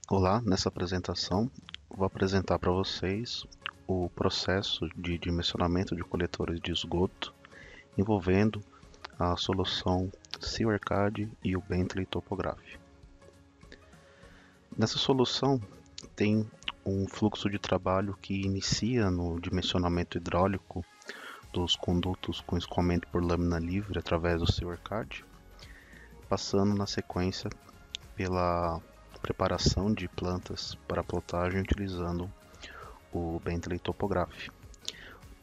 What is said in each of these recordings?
Olá, nessa apresentação vou apresentar para vocês o processo de dimensionamento de coletores de esgoto envolvendo a solução SeaWorkAD e o Bentley Topograph. Nessa solução tem um fluxo de trabalho que inicia no dimensionamento hidráulico dos condutos com escoamento por lâmina livre através do SeaWorkAD, passando na sequência pela preparação de plantas para plotagem utilizando o Bentley Topograph.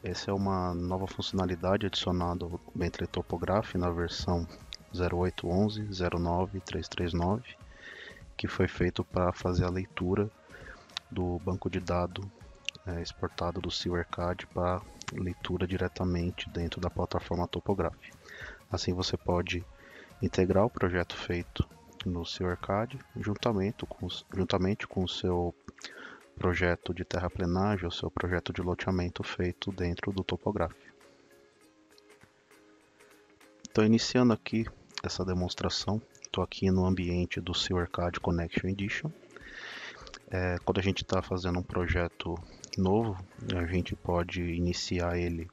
Essa é uma nova funcionalidade adicionada ao Bentley Topograph na versão 0811.09.339, que foi feito para fazer a leitura do banco de dados exportado do SeaWorkAD para leitura diretamente dentro da plataforma Topograph. Assim você pode integrar o projeto feito no SeaWorkAD juntamente com o seu projeto de terraplenagem ou seu projeto de loteamento feito dentro do Topograph. Então, iniciando aqui essa demonstração, estou aqui no ambiente do SeaWorkAD Connection Edition. Quando a gente está fazendo um projeto novo, a gente pode iniciar ele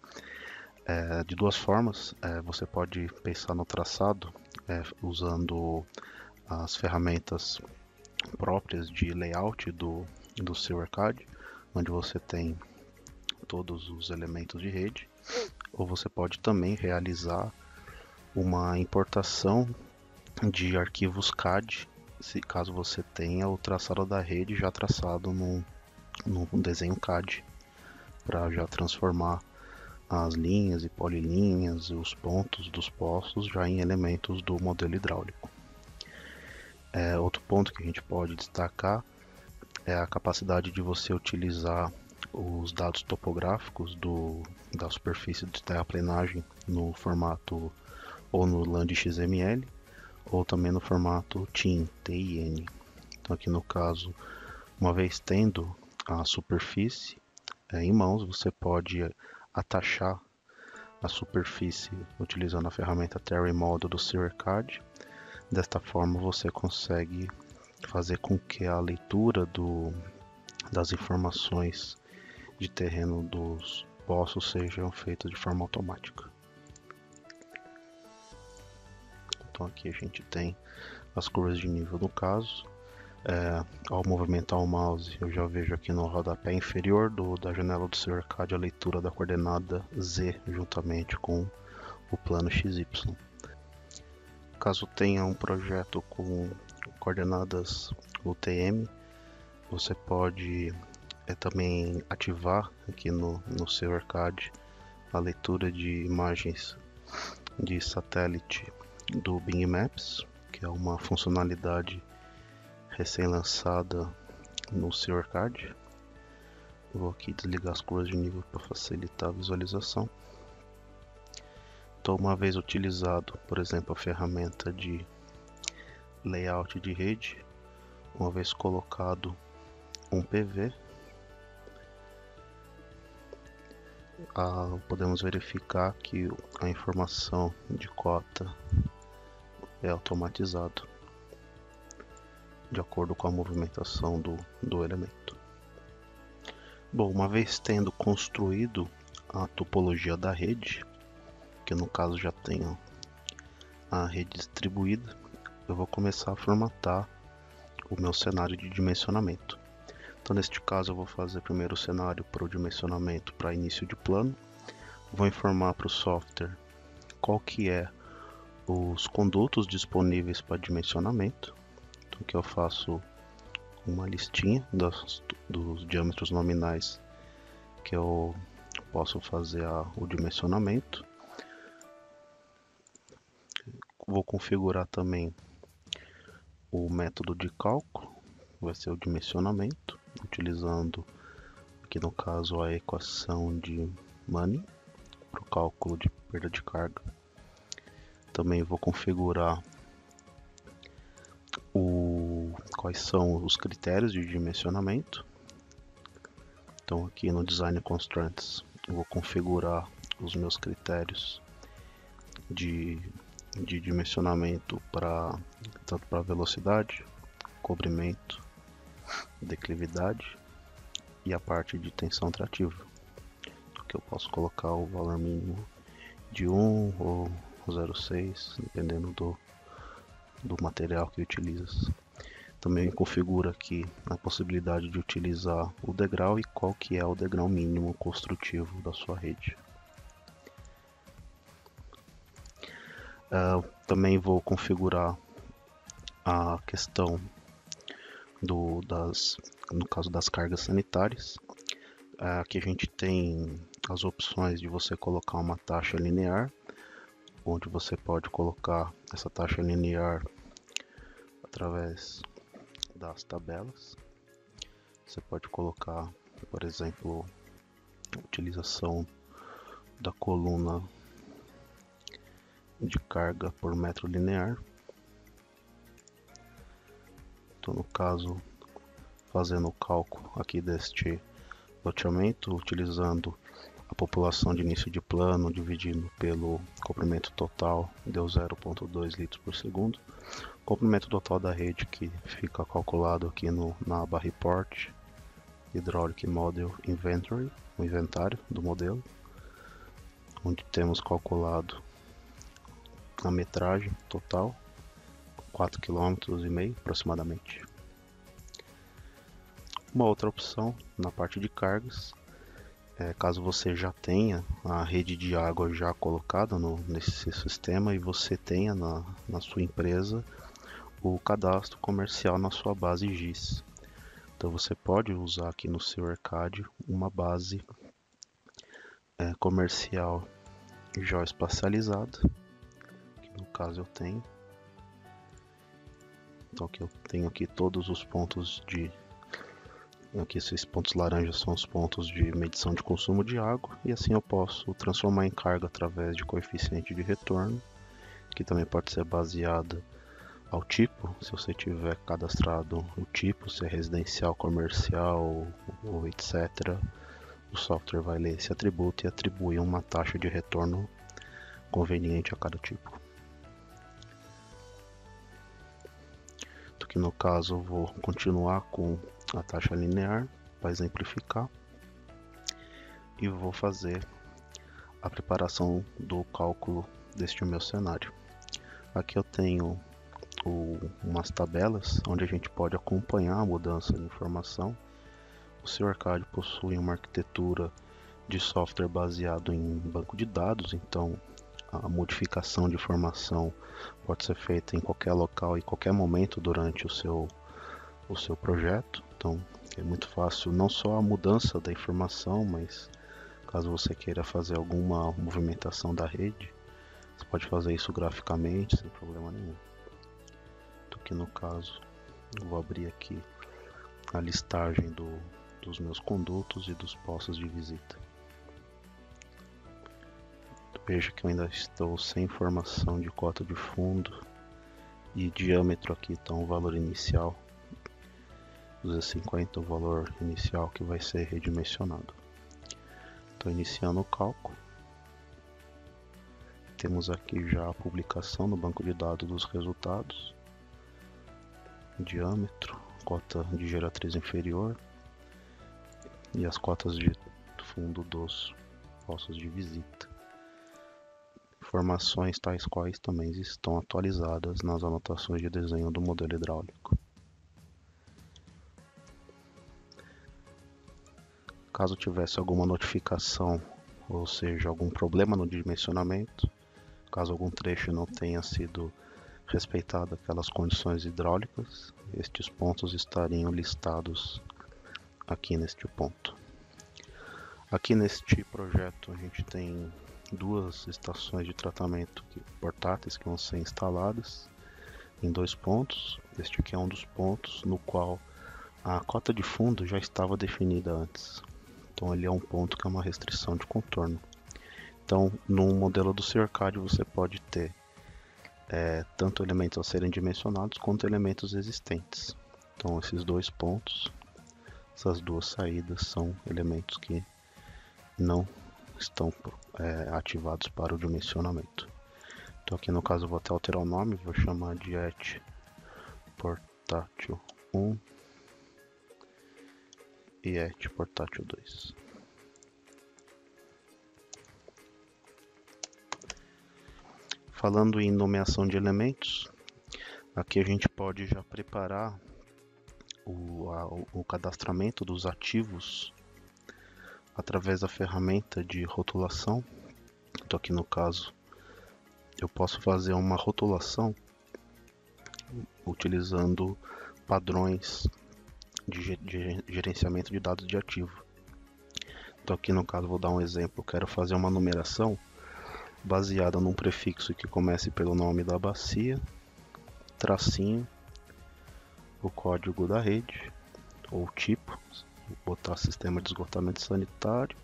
de duas formas. Você pode pensar no traçado usando as ferramentas próprias de layout do SeaWorkAD, onde você tem todos os elementos de rede, ou você pode também realizar uma importação de arquivos CAD, caso você tenha o traçado da rede já traçado num desenho CAD, para já transformar as linhas e polilinhas e os pontos dos poços já em elementos do modelo hidráulico. Outro ponto que a gente pode destacar é a capacidade de você utilizar os dados topográficos da superfície de terraplenagem no formato ou no Land XML ou também no formato TIN. Então aqui no caso, uma vez tendo a superfície em mãos, você pode atachar a superfície utilizando a ferramenta Terrain Model do SeaWorkAD. Desta forma você consegue fazer com que a leitura das informações de terreno dos poços sejam feitas de forma automática. Então aqui a gente tem as curvas de nível no caso. Ao movimentar o mouse, eu já vejo aqui no rodapé inferior da janela do SeaWorkAD a leitura da coordenada Z juntamente com o plano XY. Caso tenha um projeto com coordenadas UTM, você pode também ativar aqui no SeaWorkAD a leitura de imagens de satélite do Bing Maps, que é uma funcionalidade recém-lançada no SeaWorkAD. Vou aqui desligar as curvas de nível para facilitar a visualização. Então, uma vez utilizado, por exemplo, a ferramenta de layout de rede, uma vez colocado um PV, podemos verificar que a informação de cota é automatizado de acordo com a movimentação do elemento. Bom, uma vez tendo construído a topologia da rede, que no caso já tenho a rede distribuída, eu vou começar a formatar o meu cenário de dimensionamento. Então, neste caso, eu vou fazer primeiro o cenário para o dimensionamento para início de plano. Vou informar para o software qual que é os condutos disponíveis para dimensionamento. Então, aqui eu faço uma listinha dos diâmetros nominais que eu posso fazer o dimensionamento. Vou configurar também o método de cálculo, vai ser o dimensionamento, utilizando aqui no caso a equação de Money para o cálculo de perda de carga. Também vou configurar quais são os critérios de dimensionamento. Então aqui no Design Constraints eu vou configurar os meus critérios de dimensionamento tanto para velocidade, cobrimento declividade e a parte de tensão trativa. Aqui eu posso colocar o valor mínimo de 1 ou 0,6, dependendo do material que utiliza. Também configura aqui a possibilidade de utilizar o degrau e qual que é o degrau mínimo construtivo da sua rede. Também vou configurar a questão no caso das cargas sanitárias. Aqui a gente tem as opções de você colocar uma taxa linear, onde você pode colocar essa taxa linear através das tabelas. Você pode colocar, por exemplo, a utilização da coluna de carga por metro linear. Então, no caso, fazendo o cálculo aqui deste loteamento, utilizando a população de início de plano dividido pelo comprimento total, deu 0,2 litros por segundo. O comprimento total da rede que fica calculado aqui na aba Report, Hydraulic Model Inventory, o inventário do modelo, onde temos calculado a metragem total, 4,5 km aproximadamente. Uma outra opção na parte de cargas, caso você já tenha a rede de água já colocada nesse sistema e você tenha na sua empresa o cadastro comercial na sua base GIS. Então você pode usar aqui no seu ERCAD uma base comercial geoespacializada, que no caso eu tenho. Então aqui eu tenho aqui todos os pontos aqui esses pontos laranjas são os pontos de medição de consumo de água, e assim eu posso transformar em carga através de coeficiente de retorno, que também pode ser baseada ao tipo, se você tiver cadastrado o tipo, se é residencial, comercial ou etc. O software vai ler esse atributo e atribuir uma taxa de retorno conveniente a cada tipo. Então, aqui no caso eu vou continuar com a taxa linear para exemplificar e vou fazer a preparação do cálculo deste meu cenário. Aqui eu tenho umas tabelas onde a gente pode acompanhar a mudança de informação. O seu ERCAD possui uma arquitetura de software baseado em banco de dados, então a modificação de informação pode ser feita em qualquer local e qualquer momento durante o seu projeto. Então é muito fácil não só a mudança da informação, mas caso você queira fazer alguma movimentação da rede, você pode fazer isso graficamente sem problema nenhum. Então, aqui no caso eu vou abrir aqui a listagem dos meus condutos e dos postos de visita. Veja que eu ainda estou sem informação de cota de fundo e diâmetro. Aqui está o valor inicial, 250, o valor inicial que vai ser redimensionado. Estou iniciando o cálculo. Temos aqui já a publicação no banco de dados dos resultados, diâmetro, cota de geratriz inferior e as cotas de fundo dos postos de visita. Informações tais quais também estão atualizadas nas anotações de desenho do modelo hidráulico. Caso tivesse alguma notificação, ou seja, algum problema no dimensionamento, caso algum trecho não tenha sido respeitado aquelas condições hidráulicas, estes pontos estariam listados aqui neste ponto. Aqui neste projeto a gente tem duas estações de tratamento portáteis que vão ser instaladas em 2 pontos. Este aqui é um dos pontos no qual a cota de fundo já estava definida antes. Então ele é um ponto que é uma restrição de contorno. Então no modelo do seu ERCAD você pode ter tanto elementos a serem dimensionados quanto elementos existentes. Então esses 2 pontos, essas 2 saídas são elementos que não estão ativados para o dimensionamento. Então aqui no caso eu vou até alterar o nome, vou chamar de ET Portátil 1 e et portátil 2. Falando em nomeação de elementos, aqui a gente pode já preparar o cadastramento dos ativos através da ferramenta de rotulação. Então aqui no caso eu posso fazer uma rotulação utilizando padrões de gerenciamento de dados de ativo. Então aqui no caso vou dar um exemplo, eu quero fazer uma numeração baseada num prefixo que comece pelo nome da bacia, tracinho, o código da rede, ou tipo, vou botar sistema de esgotamento sanitário,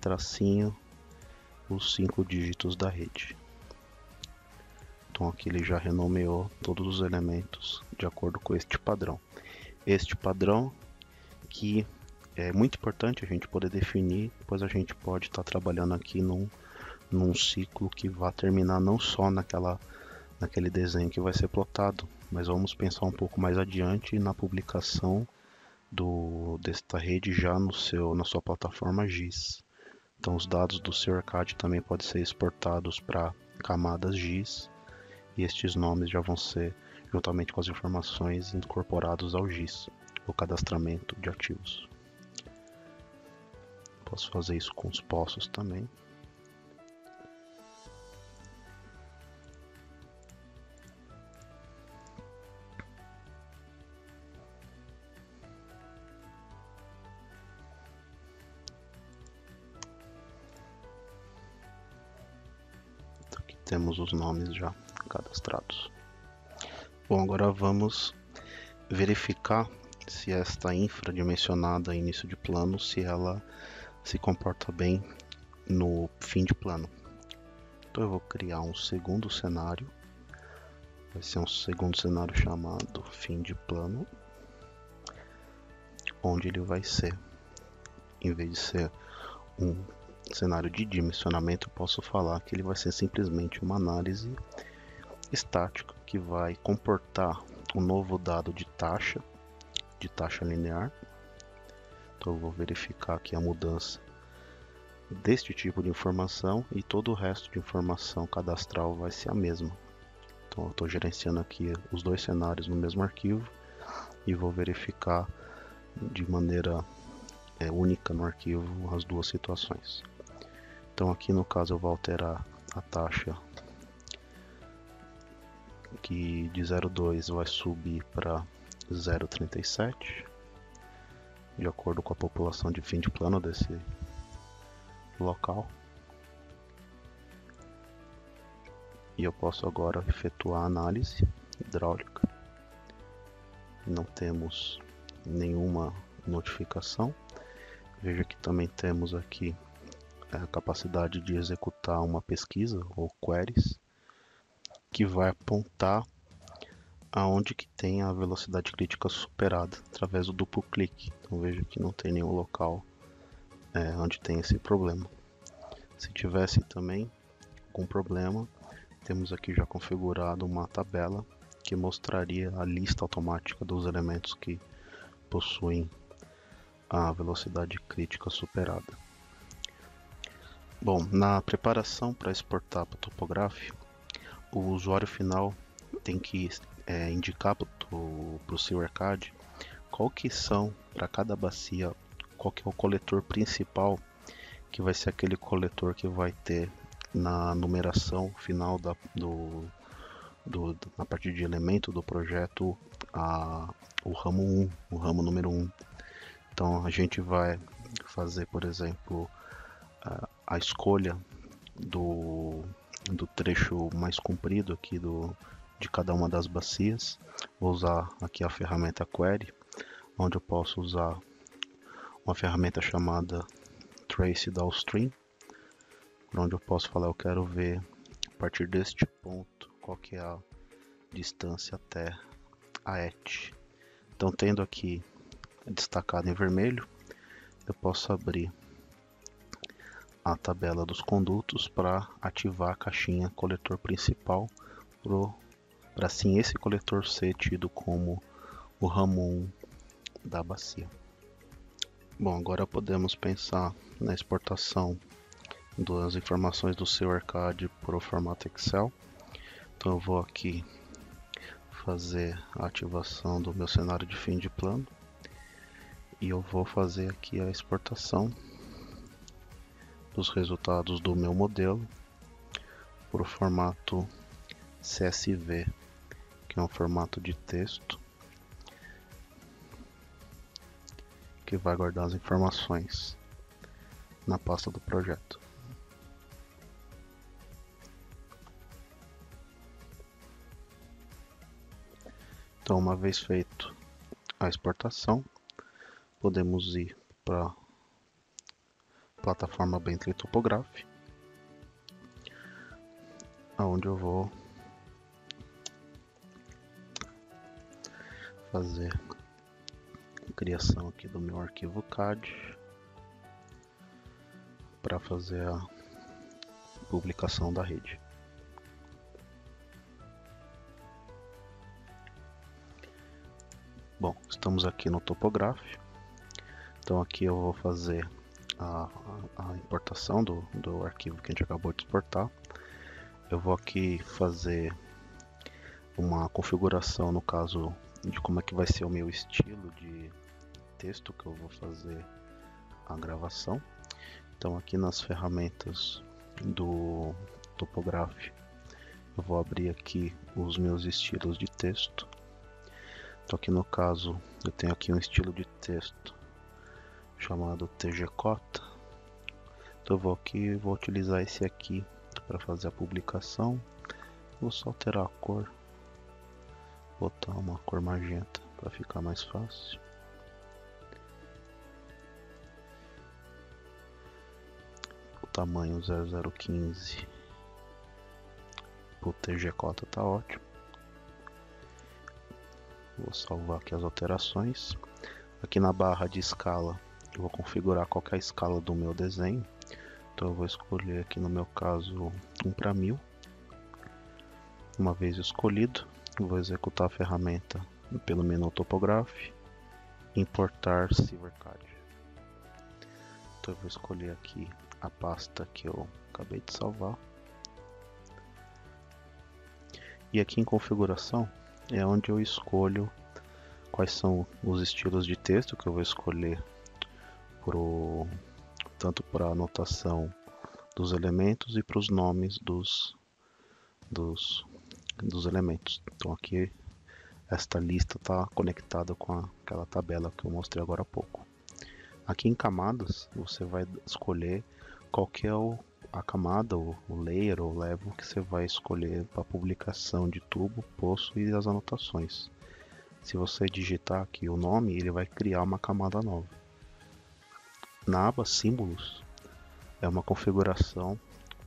tracinho, os 5 dígitos da rede. Então aqui ele já renomeou todos os elementos de acordo com este padrão. Este padrão que é muito importante a gente poder definir, pois a gente pode estar trabalhando aqui num ciclo que vai terminar não só naquele desenho que vai ser plotado, mas vamos pensar um pouco mais adiante na publicação desta rede já na sua plataforma GIS. Então os dados do seu ArcAD também podem ser exportados para camadas GIS, e estes nomes já vão ser, juntamente com as informações, incorporados ao GIS, o cadastramento de ativos. Posso fazer isso com os poços também. Aqui temos os nomes já cadastrados. Bom, agora vamos verificar se esta infra dimensionada início de plano, se ela se comporta bem no fim de plano. Então eu vou criar um segundo cenário, vai ser um segundo cenário chamado fim de plano, onde ele vai ser, em vez de ser um cenário de dimensionamento, eu posso falar que ele vai ser simplesmente uma análise estática que vai comportar um novo dado de taxa linear. Então eu vou verificar aqui a mudança deste tipo de informação e todo o resto de informação cadastral vai ser a mesma. Então eu estou gerenciando aqui os dois cenários no mesmo arquivo e vou verificar de maneira única no arquivo as duas situações. Então aqui no caso eu vou alterar a taxa que de 0,2 vai subir para 0,37 de acordo com a população de fim de plano desse local. E eu posso agora efetuar a análise hidráulica. Não temos nenhuma notificação. Veja que também temos aqui a capacidade de executar uma pesquisa ou queries que vai apontar aonde que tem a velocidade crítica superada através do duplo clique. Então veja que não tem nenhum local onde tem esse problema. Se tivesse também algum problema, temos aqui já configurado uma tabela que mostraria a lista automática dos elementos que possuem a velocidade crítica superada. Bom, na preparação para exportar para o topográfico, o usuário final tem que indicar para o seu ArcAD qual que são, para cada bacia, qual que é o coletor principal, que vai ser aquele coletor que vai ter na numeração final na parte de elemento do projeto o ramo 1, o ramo número 1. Então a gente vai fazer, por exemplo, a escolha do trecho mais comprido aqui de cada uma das bacias. Vou usar aqui a ferramenta Query, onde eu posso usar uma ferramenta chamada Trace Downstream, onde eu posso falar, eu quero ver a partir deste ponto qual que é a distância até a ET. Então, tendo aqui destacado em vermelho, eu posso abrir a tabela dos condutos para ativar a caixinha coletor principal, para assim esse coletor ser tido como o ramo 1 da bacia. Bom, agora podemos pensar na exportação das informações do seu arcade para o formato Excel. Então eu vou aqui fazer a ativação do meu cenário de fim de plano e eu vou fazer aqui a exportação dos resultados do meu modelo para o formato CSV, que é um formato de texto que vai guardar as informações na pasta do projeto. Então, uma vez feito a exportação, podemos ir para a plataforma Bentley Topograph, onde eu vou fazer a criação aqui do meu arquivo CAD para fazer a publicação da rede. Bom, estamos aqui no Topograph, então aqui eu vou fazer a importação do arquivo que a gente acabou de exportar. Eu vou aqui fazer uma configuração, no caso, de como é que vai ser o meu estilo de texto que eu vou fazer a gravação. Então aqui nas ferramentas do Topograph, eu vou abrir aqui os meus estilos de texto. Então aqui no caso, eu tenho aqui um estilo de texto chamado TG-Cota. Então eu vou aqui e vou utilizar esse aqui para fazer a publicação. Vou só alterar a cor, botar uma cor magenta para ficar mais fácil. O tamanho 0015 para o TG-Cota tá ótimo. Vou salvar aqui as alterações. Aqui na barra de escala, eu vou configurar qual que é a escala do meu desenho. Então eu vou escolher aqui no meu caso 1:1000. Uma vez escolhido, eu vou executar a ferramenta pelo menu Topograph, importar Silvercad. Então eu vou escolher aqui a pasta que eu acabei de salvar. E aqui em configuração é onde eu escolho quais são os estilos de texto que eu vou escolher tanto para a anotação dos elementos e para os nomes dos elementos. Então aqui esta lista está conectada com aquela tabela que eu mostrei agora há pouco. Aqui em camadas você vai escolher qual que é a camada, o layer ou level que você vai escolher para a publicação de tubo, poço e as anotações. Se você digitar aqui o nome, ele vai criar uma camada nova. Na aba símbolos, é uma configuração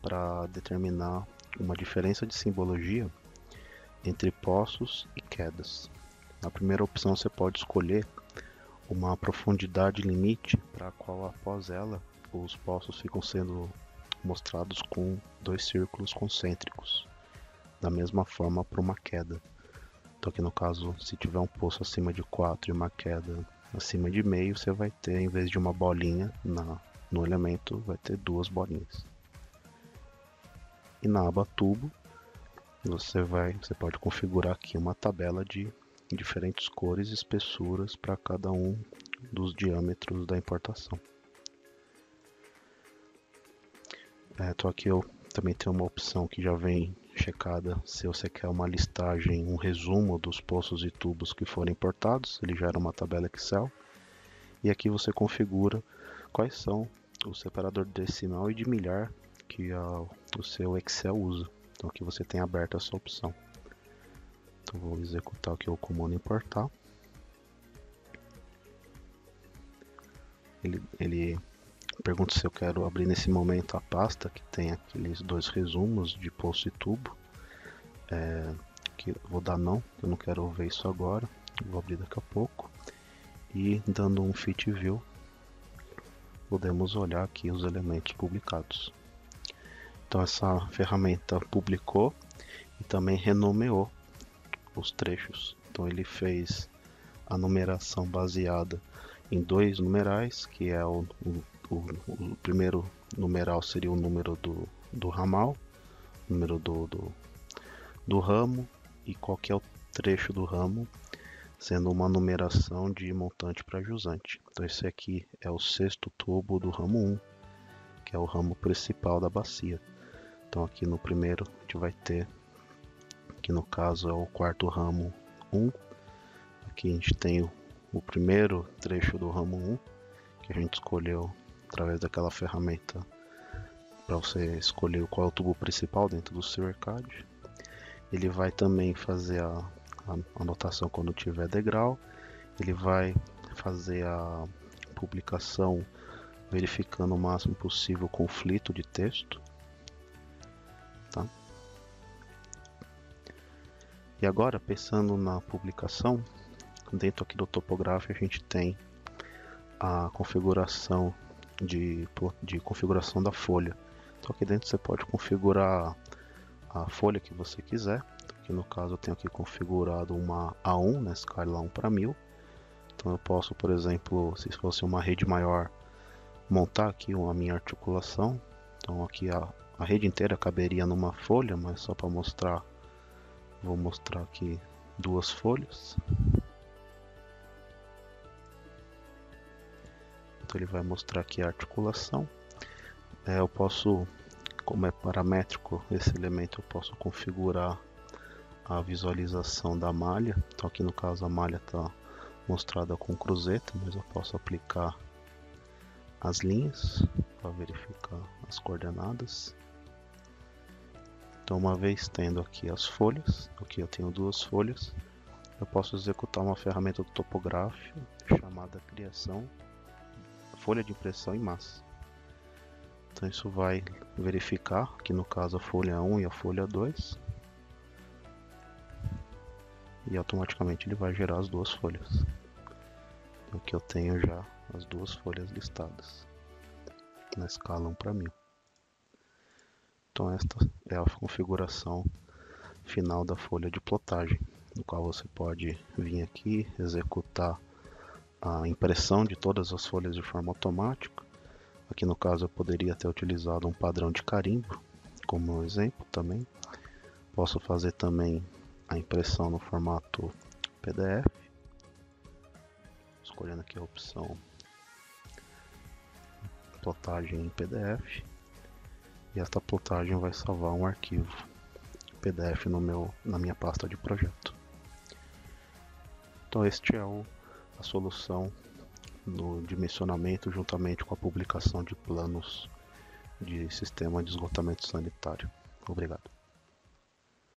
para determinar uma diferença de simbologia entre poços e quedas. Na primeira opção você pode escolher uma profundidade limite para a qual após ela os poços ficam sendo mostrados com 2 círculos concêntricos, da mesma forma para uma queda. Então aqui no caso, se tiver um poço acima de 4 e uma queda acima de meio, você vai ter, em vez de uma bolinha no elemento, vai ter 2 bolinhas. E na aba tubo, você pode configurar aqui uma tabela de diferentes cores e espessuras para cada um dos diâmetros da importação. Então aqui eu também tenho uma opção que já vem checada se você quer uma listagem, um resumo dos poços e tubos que foram importados. Ele gera uma tabela Excel. E aqui você configura quais são o separador decimal e de milhar que o seu Excel usa. Então aqui você tem aberto essa opção. Então vou executar aqui o comando importar. Ele pergunta se eu quero abrir nesse momento a pasta que tem aqueles 2 resumos de poço e tubo. Que vou dar não, eu não quero ver isso agora. Vou abrir daqui a pouco. E dando um fit view, podemos olhar aqui os elementos publicados. Então essa ferramenta publicou e também renomeou os trechos. Então ele fez a numeração baseada em dois numerais, que é o primeiro numeral seria o número do ramal, número do ramo, e qualquer trecho do ramo, sendo uma numeração de montante para jusante. Então esse aqui é o sexto tubo do ramo 1, que é o ramo principal da bacia. Então aqui no primeiro a gente vai ter, que no caso é o quarto ramo 1. Aqui a gente tem o primeiro trecho do ramo 1, que a gente escolheu através daquela ferramenta para você escolher qual é o tubo principal dentro do seu ERCAD. Ele vai também fazer a anotação quando tiver degrau. Ele vai fazer a publicação verificando o máximo possível o conflito de texto. Tá? E agora, pensando na publicação, dentro aqui do Topograph a gente tem a configuração de configuração da folha. Então aqui dentro você pode configurar a folha que você quiser. Aqui no caso eu tenho aqui configurado uma A1 na escala 1 para 1000. Então eu posso, por exemplo, se fosse uma rede maior, montar aqui a minha articulação. Então aqui a rede inteira caberia numa folha, mas só para mostrar, vou mostrar aqui duas folhas. Então ele vai mostrar aqui a articulação. Eu posso, como é paramétrico esse elemento, eu posso configurar a visualização da malha. Então aqui no caso a malha está mostrada com cruzeta, mas eu posso aplicar as linhas para verificar as coordenadas. Então uma vez tendo aqui as folhas, aqui eu tenho duas folhas, eu posso executar uma ferramenta do Topograph chamada criação folha de impressão em massa. Então isso vai verificar, aqui no caso a folha 1 e a folha 2, e automaticamente ele vai gerar as duas folhas. Então aqui eu tenho já as duas folhas listadas na escala 1 para 1000. Então esta é a configuração final da folha de plotagem, no qual você pode vir aqui, executar a impressão de todas as folhas de forma automática. Aqui no caso eu poderia ter utilizado um padrão de carimbo como exemplo também. Posso fazer também a impressão no formato PDF, escolhendo aqui a opção plotagem em PDF, e esta plotagem vai salvar um arquivo PDF na minha pasta de projeto. Então este é a solução no dimensionamento juntamente com a publicação de planos de sistema de esgotamento sanitário. Obrigado.